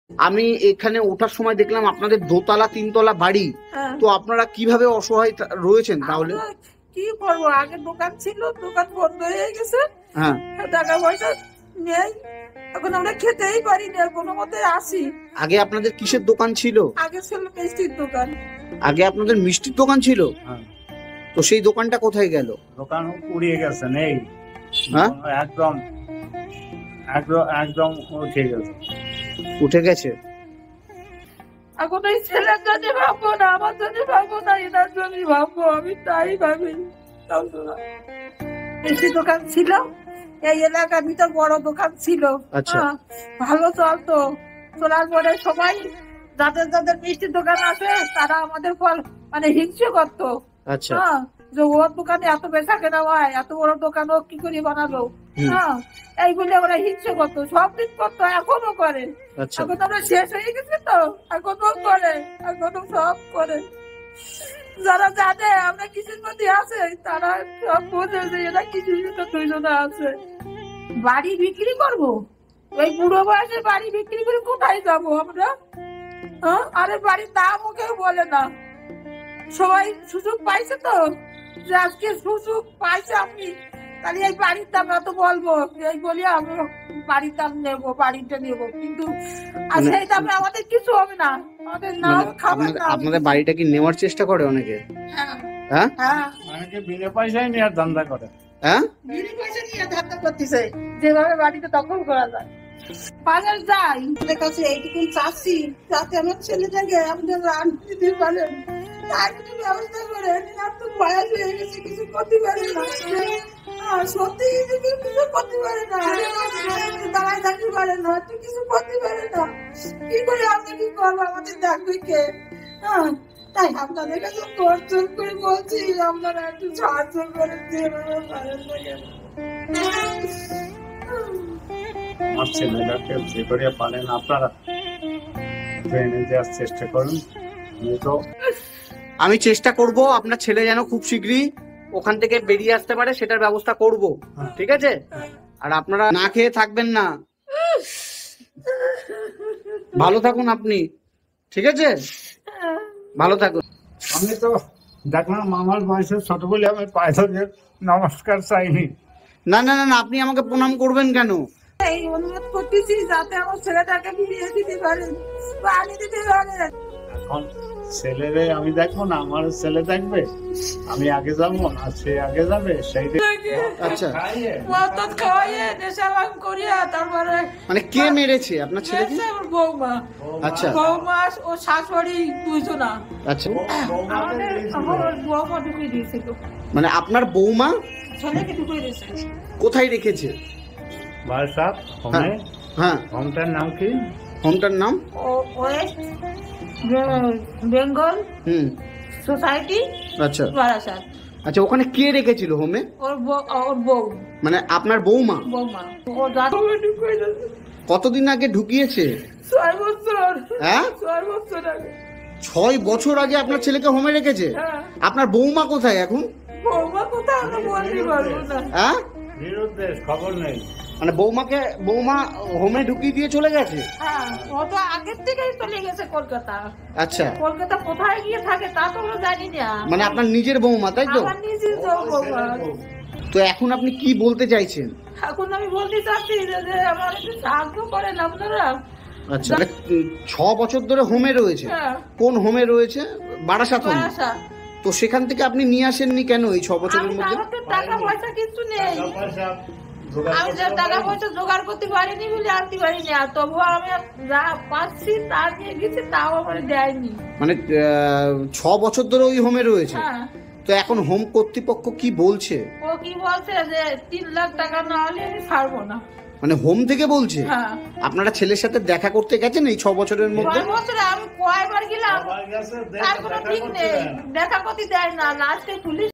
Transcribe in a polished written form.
আমি এখানে ওঠার সময় দেখলাম আপনাদের দোতলা তিনতলা বাড়ি, তো আপনারা কিভাবে অসহায় রয়েছেন তাহলে? আমরা কি করবো, আগে দোকান ছিল, দোকান বন্ধ হয়ে গেছে, হ্যাঁ, টাকা পয়সা নেই, এখন আমরা খেতেই পারি না, কোনো মতে আসি। আগে আপনাদের কিসের দোকান ছিল? আগে ছিল মিষ্টির দোকান। আগে আপনাদের মিষ্টির দোকান ছিল, তো সেই দোকানটা কোথায় গেল? দোকান উড়িয়ে গেছে, নেই। হ্যাঁ, একদম একদম একদম উঠে গেছে। উঠে গেছে। এখন এই ছেলের জন্য ভাববো না, আমার জন্য ভাববো না, এনার জন্য ভাববো, আমি তাই ভাবি। মিষ্টির দোকান ছিল এই এলাকার ভিতর, বড় দোকান ছিল। আচ্ছা। ভালো চলতো, চলার পরে সবাই যাদের যাদের মিষ্টির দোকান আছে তারা আমাদের ফল মানে হিংসে করতো। আচ্ছা। যে ওর দোকানে এত বেচা কেনা হয়, এত বড় দোকান ও কি করে বানালো, এই বলে ওরা হিংসে করতো, সব দিন করতো, এখনো করে। আচ্ছা। এখন আমরা শেষ হয়ে গেছি তো, এখনো করে, এখনো সব করে। যারা জানে আমরা কিসের মধ্যে আছে তারা সব বোঝে যে এরা কিছুর ভিতর দুইজনে আছে। বাড়ি বিক্রি করবো, এই বুড়ো বয়সে বাড়ি বিক্রি করে কোথায় যাবো আমরা? আরে বাড়ির দামও কেউ বলে না, সবাই সুযোগ পাইছে তো, যে আজকে সুযোগ পাইছে আপনি, তাহলে এই বাড়ির দাম এত বলবো, এই বলি আমরা বাড়ির দাম নেবো, বাড়িটা নেবো, কিন্তু আর সেই দামে আমাদের কিছু হবে না, আমাদের নাও খাবার না। আপনাদের বাড়িটা কি নেওয়ার চেষ্টা করে অনেকে? হ্যাঁ, অনেকে বিনা পয়সায় নেওয়ার ধান্দা করে। হ্যাঁ, বিনা পয়সা নিয়ে ধান্দা করতেছে, যেভাবে বাড়িতে দখল করা যায়। বাজার যাই, আমাদের কাছে এইটুকু চাচ্ছি যাতে আমার ছেলেটাকে আমাদের রান দিতে পারেন, তার কিছু ব্যবস্থা করেন। আর তো বয়স হয়ে গেছে, কিছু করতে পারে না, সত্যি কিছু করতে পারে না, দাঁড়ায় থাকতে পারে না, তুই কিছু করতে পারে না, কি করে আমরা কি করবো, আমাদের দেখবে কে? তাই আপনাদের কাছে তোর করে বলছি, আপনারা একটু সাহায্য করে যেভাবে পারেন না কেন। আমার ছেলেটাকে যে করে পারেন আপনারা ট্রেনে যাওয়ার চেষ্টা করুন। আমি চেষ্টা করব আপনার ছেলে যেন খুব শীঘ্রই ওখান থেকে বেরিয়ে আসতে পারে, সেটার ব্যবস্থা করব, ঠিক আছে? আর আপনারা না খেয়ে থাকবেন না, ভালো থাকুন আপনি, ঠিক আছে? ভালো থাকুন। আমি তো দেখলাম আমার বয়সে ছোট বলে আমি পায়ে ধরে নমস্কার চাইনি। না না না না, আপনি আমাকে প্রণাম করবেন কেন? এই অনুরোধ করতেছি যাতে আমার ছেলেটাকে ফিরিয়ে দিতে পারেন, পানি দিতে পারেন। এখন ছেলেরে আমি দেখবো না, আমার ছেলে দেখবে? আমি আগে যাবো না সে আগে যাবে? সেই আচ্ছা, মদ খাওয়াইয়ে নেশা ভাঙ করিয়া তারপরে মানে কে মেরেছে আপনার ছেলেকে? আমার বৌমা। আচ্ছা। বৌমা ও শাশুড়ি দুইজনা। আচ্ছা, আমার বৌমা ঢুকিয়ে দিয়েছিল, মানে আপনার বৌমা ছেলেকে ঢুকিয়ে দিয়েছে। কোথায় রেখেছে? বারাসাত হোমে। হ্যাঁ, হোমটার নাম কি? হোমটার নাম? ওয়েস্ট বেঙ্গল সোসাইটি আচ্ছা বারাসাত। আচ্ছা, ওখানে কে রেখেছিল হোমে? ওর বউ, মানে আপনার বৌমা? বৌমা ও দাদু ঢুকিয়ে দিয়েছে। কতদিন আগে ঢুকিয়েছে? 6 বছর। হ্যাঁ, 6 বছর আগে। 6 বছর আগে আপনার ছেলেকে হোমে রেখেছে? আপনার বৌমা কোথায় এখন? বৌমা কোথায় আমরা বলতে পারবো না। হ্যাঁ, বিরুদ্ধে খবর নেই। মানে বৌমা হোমে ঢুকিয়ে দিয়ে চলে গেছে? হ্যাঁ, ও তো আগের থেকেই চলে গেছে কলকাতা। আচ্ছা, কলকাতা কোথায় গিয়ে থাকে তা তো আমরা জানি না। মানে আপনার নিজের বৌমা, তাই তো? আমার নিজের বৌমা। তো এখন আপনি কি বলতে চাইছেন? এখন আমি বলতে চাচ্ছি যে আমার একটু সাহায্য করেন আপনারা। আচ্ছা, মানে 6 বছর ধরে হোমে রয়েছে? হ্যাঁ। কোন হোমে রয়েছে? বারাসাত হোম। বারাসাত। তো সেখান থেকে আপনি নিয়ে আসেননি কেন এই 6 বছরের আমি মধ্যে? আমার তো টাকা পয়সা কিছু নেই, জোগাড় আমি যে করতে টাকা হবে। পয়সা জোগাড় করতে পারিনি বলে আনতে পারিনি, আর তবুও আমি যা পাচ্ছি তা নিয়ে গেছি, তাও আমার দেয়নি। মানে 6 বছর ধরে ওই হোমে রয়েছে? হ্যাঁ। তো এখন হোম কর্তৃপক্ষ কি বলছে? ও কি বলছে যে 3 লাখ টাকা না হলে আমি ছাড়বো না। মানে হোম থেকে বলছে? হ্যাঁ। আপনারা ছেলের সাথে দেখা করতে গেছেন এই 6 বছরের মধ্যে? 6 বছরে আমি কয়বার গেলাম, সবার কাছে তার কোনো ঠিক নেই, দেখা করতে দেয় না। লাস্টে পুলিশ